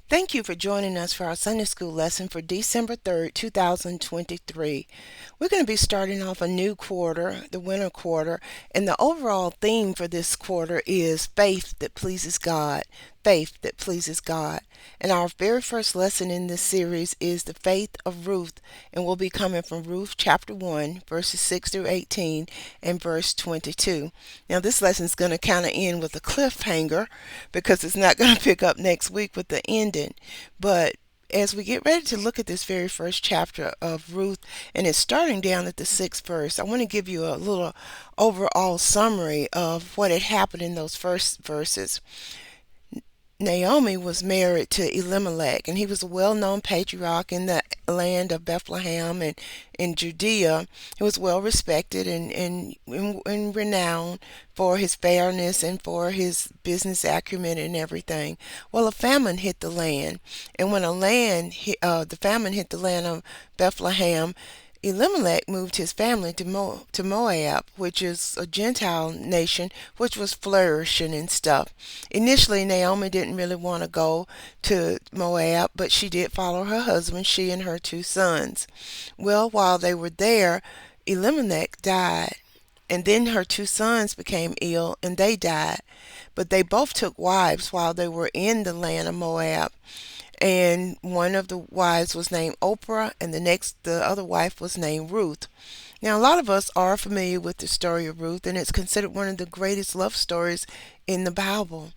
Thank you for joining us for our Sunday School lesson for December 3rd, 2023. We're going to be starting off a new quarter, the winter quarter, and the overall theme for this quarter is faith that pleases God. Faith that pleases God. And our very first lesson in this series is the faith of Ruth, and we'll be coming from Ruth chapter 1, verses 6 through 18, and verse 22. Now, this lesson is going to kind of end with a cliffhanger because it's not going to pick up next week with the ending. But as we get ready to look at this very first chapter of Ruth, and it's starting down at the 6th verse, I want to give you a little overall summary of what had happened in those first verses. Naomi was married to Elimelech, and he was a well-known patriarch in the land of Bethlehem and in Judea. He was well respected and renowned for his fairness and for his business acumen and everything. Well, a famine hit the land, and when the famine hit the land of Bethlehem, Elimelech moved his family to Moab, which is a Gentile nation, which was flourishing and stuff. Initially, Naomi didn't really want to go to Moab, but she did follow her husband, she and her two sons. Well, while they were there, Elimelech died, and then her two sons became ill and they died. But they both took wives while they were in the land of Moab, and one of the wives was named Oprah, and the other wife was named Ruth. Now, a lot of us are familiar with the story of Ruth, and it's considered one of the greatest love stories in the Bible,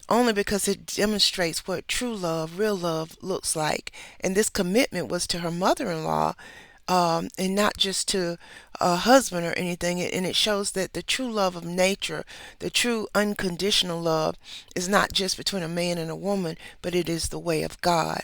only because it demonstrates what true love, real love, looks like. And this commitment was to her mother-in-law, and not just to a husband or anything. And it shows that the true love of nature, the true unconditional love, is not just between a man and a woman, but it is the way of God.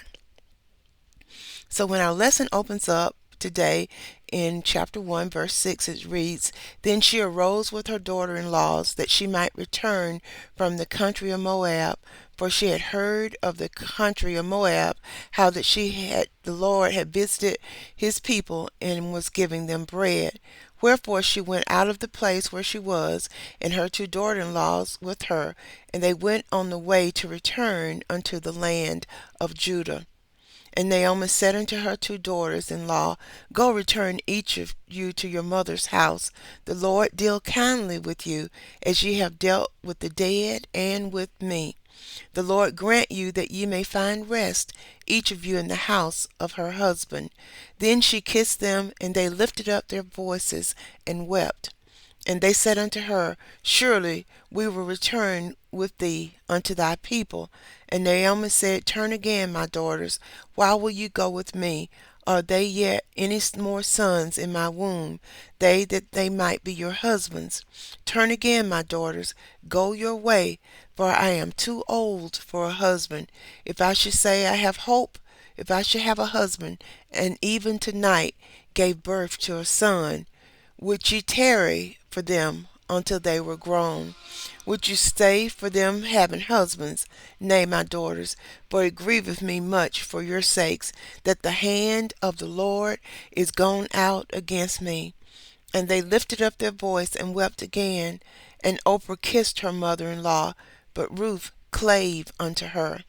So when our lesson opens up today in chapter 1, verse 6, it reads, "Then she arose with her daughter-in-laws that she might return from the country of Moab, for she had heard of the country of Moab, how that the Lord had visited his people and was giving them bread. Wherefore she went out of the place where she was, and her two daughter-in-laws with her, and they went on the way to return unto the land of Judah. And Naomi said unto her two daughters-in-law, Go return each of you to your mother's house. The Lord deal kindly with you, as ye have dealt with the dead and with me. The Lord grant you that ye may find rest, each of you in the house of her husband. Then she kissed them, and they lifted up their voices and wept. And they said unto her, Surely we will return with thee unto thy people. And Naomi said, Turn again, my daughters. Why will you go with me? Are they yet any more sons in my womb, that they might be your husbands? Turn again, my daughters. Go your way, for I am too old for a husband. If I should say I have hope, if I should have a husband, and even tonight gave birth to a son, would ye tarry for them until they were grown? Would you stay for them having husbands? Nay, my daughters, for it grieveth me much for your sakes, that the hand of the Lord is gone out against me. And they lifted up their voice and wept again. And Oprah kissed her mother-in-law, but Ruth clave unto her.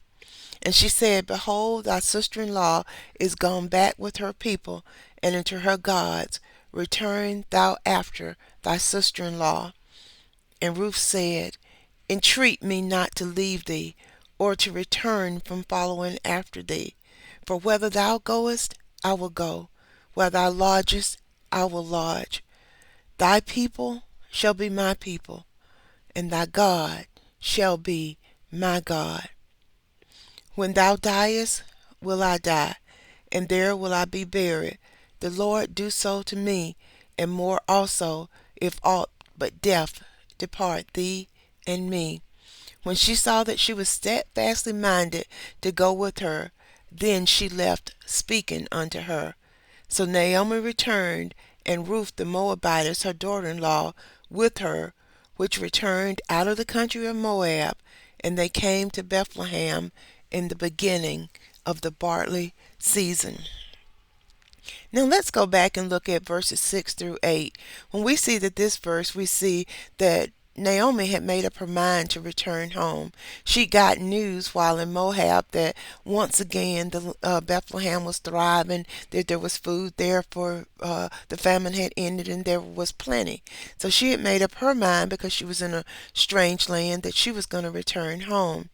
And she said, Behold, thy sister-in-law is gone back with her people, and unto her gods. Return thou after thy sister-in-law. And Ruth said, Entreat me not to leave thee, or to return from following after thee. For whether thou goest, I will go. Where thou lodgest, I will lodge. Thy people shall be my people, and thy God shall be my God. When thou diest, will I die, and there will I be buried. The Lord do so to me, and more also, if aught but death depart thee and me. When she saw that she was steadfastly minded to go with her, then she left speaking unto her. So Naomi returned, and Ruth the Moabitess, her daughter-in-law, with her, which returned out of the country of Moab, and they came to Bethlehem in the beginning of the barley season. Now let's go back and look at verses 6 through 8. When we see that this verse, we see that Naomi had made up her mind to return home. She got news while in Moab that once again Bethlehem was thriving, that there was food there for the famine had ended and there was plenty. So she had made up her mind because she was in a strange land that she was going to return home.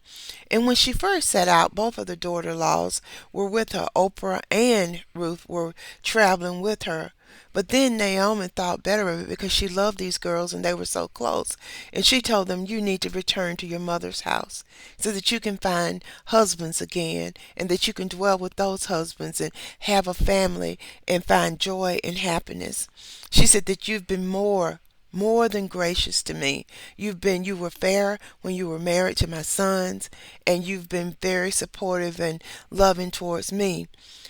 And when she first set out, both of the daughter-in-laws were with her. Oprah and Ruth were traveling with her. But then Naomi thought better of it because she loved these girls and they were so close. And she told them, you need to return to your mother's house so that you can find husbands again and that you can dwell with those husbands and have a family and find joy and happiness. She said that you've been more than gracious to me. You were fair when you were married to my sons, and you've been very supportive and loving towards me.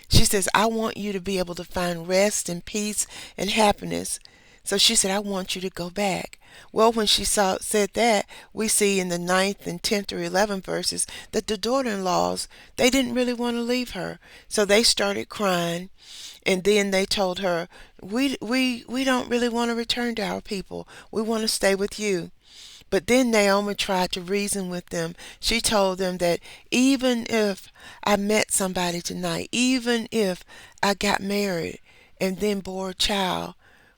She says, I want you to be able to find rest and peace and happiness. So she said, I want you to go back. Well, when said that, we see in the 9th and 10th or 11th verses that the daughter-in-laws, they didn't really want to leave her. So they started crying. And then they told her, we don't really want to return to our people. We want to stay with you. But then Naomi tried to reason with them. She told them that even if I met somebody tonight, even if I got married and then bore a child,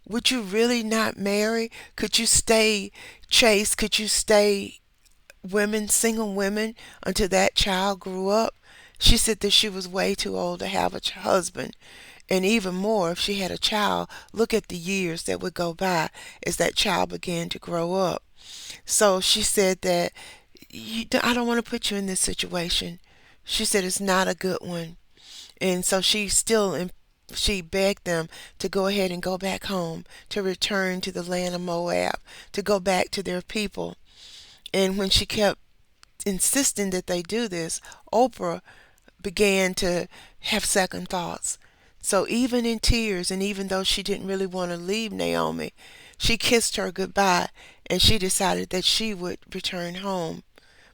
would you really not marry? Could you stay chaste? Could you stay single women, until that child grew up? She said that she was way too old to have a husband. And even more, if she had a child, look at the years that would go by as that child began to grow up. So she said that I don't want to put you in this situation. She said it's not a good one. And so she begged them to go ahead and go back home, to return to the land of Moab, to go back to their people. And when she kept insisting that they do this, Oprah began to have second thoughts. So even in tears, and even though she didn't really want to leave Naomi, she kissed her goodbye and she decided that she would return home.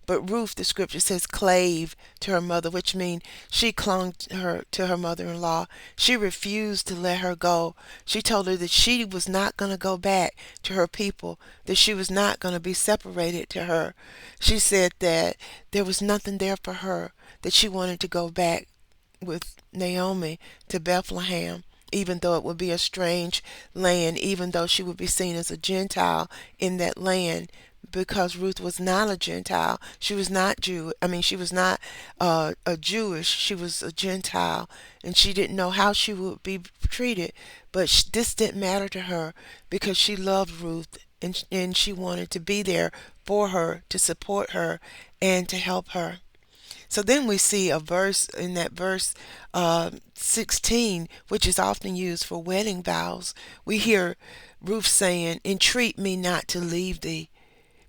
But Ruth, the scripture says, clave to her mother, which means she clung to her mother-in-law. She refused to let her go. She told her that she was not going to go back to her people, that she was not going to be separated to her. She said that there was nothing there for her, that she wanted to go back with Naomi to Bethlehem, even though it would be a strange land, even though she would be seen as a Gentile in that land, because Ruth was not a Gentile. She was not she was not a Jewish. She was a Gentile, and she didn't know how she would be treated. But this didn't matter to her because she loved Ruth, and she wanted to be there for her, to support her, and to help her. So then we see a verse in that verse 16, which is often used for wedding vows. We hear Ruth saying, entreat me not to leave thee.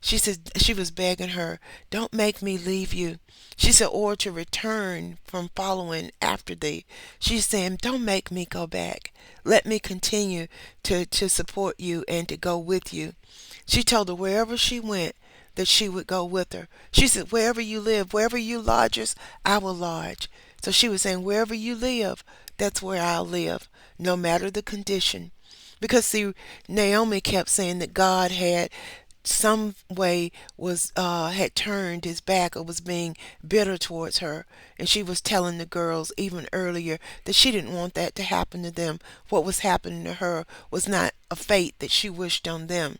She said she was begging her, don't make me leave you. She said, or to return from following after thee. She's saying, don't make me go back. Let me continue to support you and to go with you. She told her wherever she went, that she would go with her. She said, wherever you live, wherever you lodges, I will lodge. So she was saying, wherever you live, that's where I'll live, no matter the condition. Because see, Naomi kept saying that God had some way had turned his back or was being bitter towards her. And she was telling the girls even earlier that she didn't want that to happen to them. What was happening to her was not a fate that she wished on them.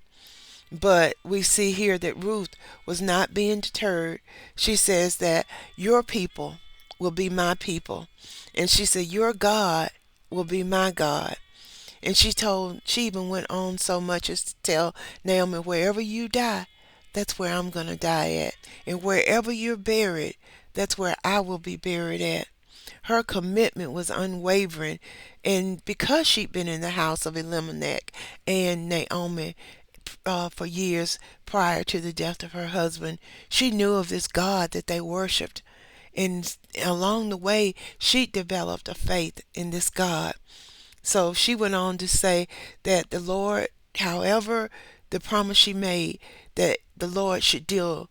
But we see here that Ruth was not being deterred. She says that your people will be my people. And she said, your God will be my God. And she even went on so much as to tell Naomi, wherever you die, that's where I'm going to die at. And wherever you're buried, that's where I will be buried at. Her commitment was unwavering. And because she'd been in the house of Elimelech and Naomi for years prior to the death of her husband, she knew of this God that they worshipped. And along the way, she developed a faith in this God. So she went on to say that the Lord, however, the promise she made, that the Lord should deal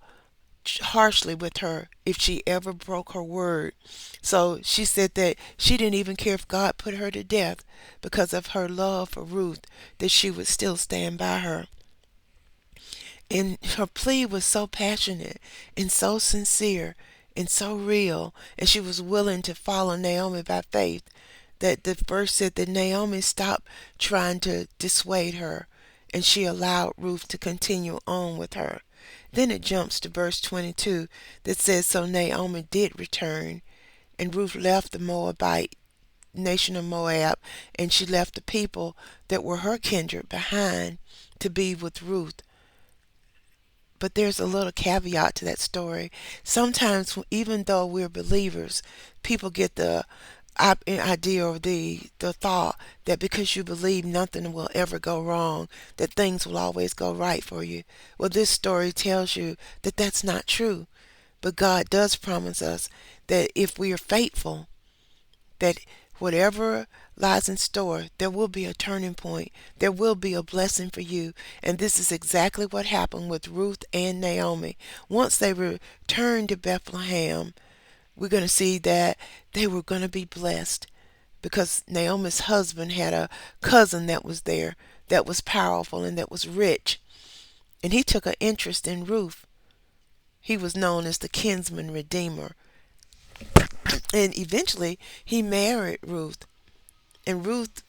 harshly with her if she ever broke her word. So she said that she didn't even care if God put her to death because of her love for Ruth, that she would still stand by her. And her plea was so passionate and so sincere and so real, and she was willing to follow Naomi by faith, that the verse said that Naomi stopped trying to dissuade her, and she allowed Ruth to continue on with her. Then it jumps to verse 22 that says, so Naomi did return, and Ruth left the Moabite nation of Moab, and she left the people that were her kindred behind to be with Ruth. But there's a little caveat to that story. Sometimes, even though we're believers, people get the idea or the thought that because you believe nothing will ever go wrong, that things will always go right for you. Well, this story tells you that that's not true. But God does promise us that if we are faithful, that whatever lies in store, there will be a turning point. There will be a blessing for you. And this is exactly what happened with Ruth and Naomi. Once they returned to Bethlehem, we're going to see that they were going to be blessed because Naomi's husband had a cousin that was there that was powerful and that was rich. And he took an interest in Ruth. He was known as the kinsman redeemer. And eventually he married Ruth. And Ruth,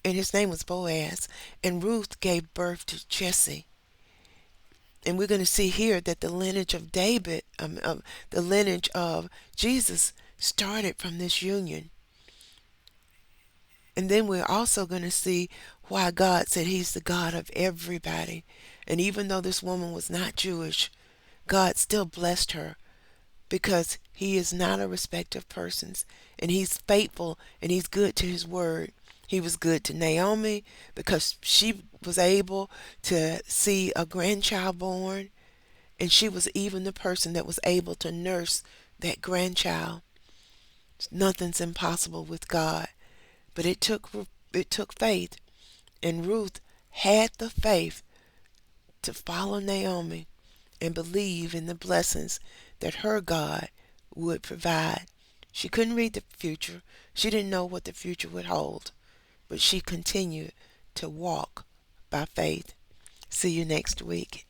and his name was Boaz, and Ruth gave birth to Jesse. And we're going to see here that the lineage of David, the lineage of Jesus started from this union. And then we're also going to see why God said he's the God of everybody. And even though this woman was not Jewish, God still blessed her because he is not a respecter of persons, and he's faithful and he's good to his word. He was good to Naomi because she was able to see a grandchild born, and she was even the person that was able to nurse that grandchild. Nothing's impossible with God, but it took faith, and Ruth had the faith to follow Naomi and believe in the blessings that her God would provide. She couldn't read the future. She didn't know what the future would hold, but she continued to walk by faith. See you next week.